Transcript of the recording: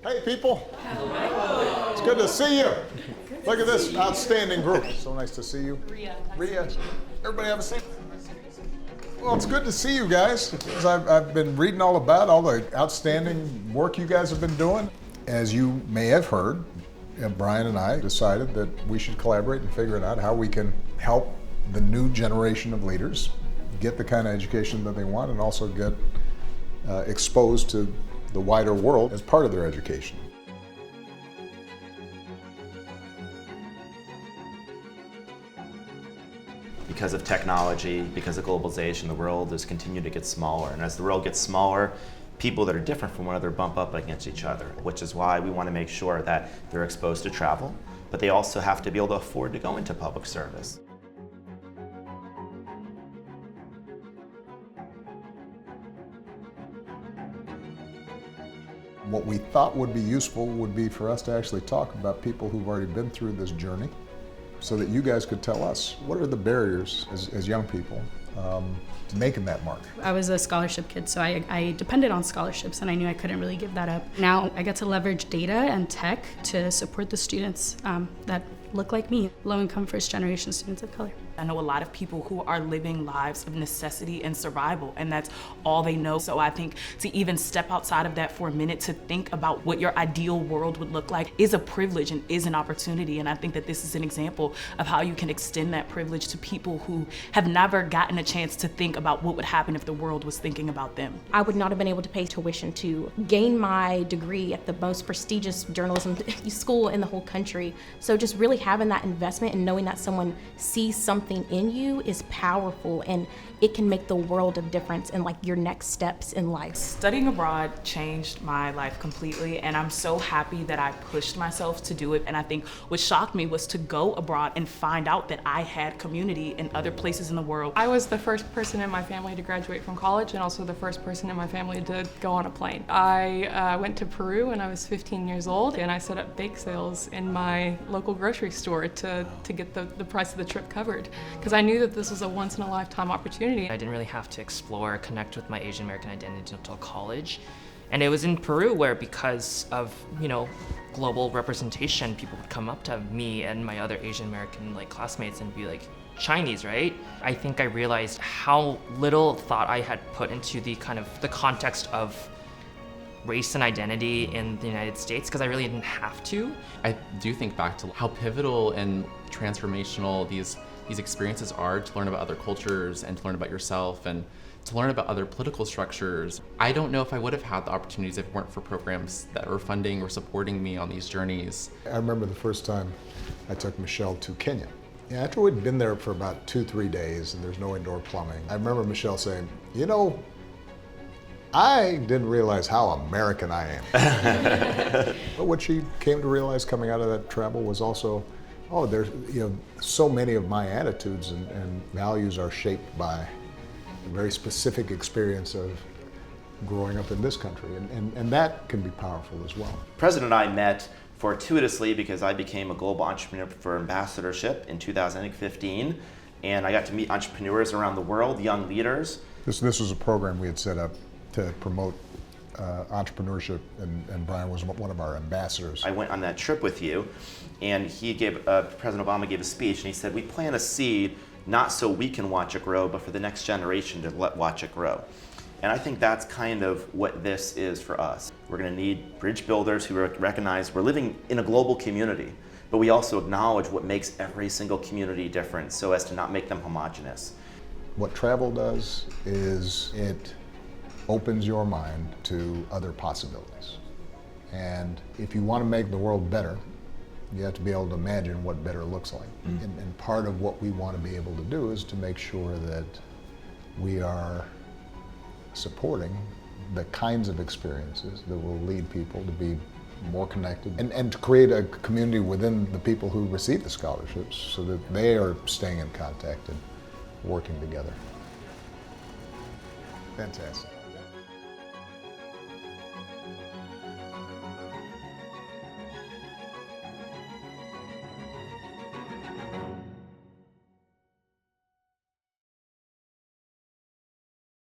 Hey people, it's good to see you. Look at this outstanding group. So nice to see you. Ria, everybody have a seat. Well, it's good to see you guys. As I've been reading all about all the outstanding work you guys have been doing. As you may have heard, Brian and I decided that we should collaborate and figure out how we can help the new generation of leaders get the kind of education that they want and also get exposed to the wider world as part of their education. Because of technology, because of globalization, the world has continued to get smaller. And as the world gets smaller, people that are different from one another bump up against each other, which is why we want to make sure that they're exposed to travel, but they also have to be able to afford to go into public service. What we thought would be useful would be for us to actually talk about people who've already been through this journey so that you guys could tell us what are the barriers as young people to making that mark. I was a scholarship kid, so I depended on scholarships and I knew I couldn't really give that up. Now I get to leverage data and tech to support the students that look like me, low-income first-generation students of color. I know a lot of people who are living lives of necessity and survival, and that's all they know. So I think to even step outside of that for a minute to think about what your ideal world would look like is a privilege and is an opportunity. And I think that this is an example of how you can extend that privilege to people who have never gotten a chance to think about what would happen if the world was thinking about them. I would not have been able to pay tuition to gain my degree at the most prestigious journalism school in the whole country. So just really having that investment and knowing that someone sees something in you is powerful, and it can make the world of difference in like your next steps in life. Studying abroad changed my life completely, and I'm so happy that I pushed myself to do it. And I think what shocked me was to go abroad and find out that I had community in other places in the world. I was the first person in my family to graduate from college and also the first person in my family to go on a plane. I went to Peru when I was 15 years old, and I set up bake sales in my local grocery store to get the price of the trip covered, because I knew that this was a once-in-a-lifetime opportunity. I didn't really have to explore or connect with my Asian American identity until college. And it was in Peru where, because of, global representation, people would come up to me and my other Asian American classmates and be like, Chinese, right? I think I realized how little thought I had put into the context of race and identity in the United States, because I really didn't have to. I do think back to how pivotal and transformational these experiences are to learn about other cultures and to learn about yourself and to learn about other political structures. I don't know if I would have had the opportunities if it weren't for programs that were funding or supporting me on these journeys. I remember the first time I took Michelle to Kenya. Yeah, after we'd been there for about 2-3 days and there's no indoor plumbing, I remember Michelle saying, I didn't realize how American I am. But what she came to realize coming out of that travel was also, there's so many of my attitudes and values are shaped by a very specific experience of growing up in this country, and that can be powerful as well. The President and I met fortuitously because I became a global entrepreneur for ambassadorship in 2015, and I got to meet entrepreneurs around the world, young leaders. This was a program we had set up to promote entrepreneurship, and Brian was one of our ambassadors. I went on that trip with you, and President Obama gave a speech, and he said, we plant a seed not so we can watch it grow, but for the next generation to watch it grow. And I think that's kind of what this is for us. We're going to need bridge builders who recognize we're living in a global community, but we also acknowledge what makes every single community different so as to not make them homogenous. What travel does is it opens your mind to other possibilities. And if you want to make the world better, you have to be able to imagine what better looks like. And part of what we want to be able to do is to make sure that we are supporting the kinds of experiences that will lead people to be more connected and to create a community within the people who receive the scholarships so that they are staying in contact and working together. Fantastic.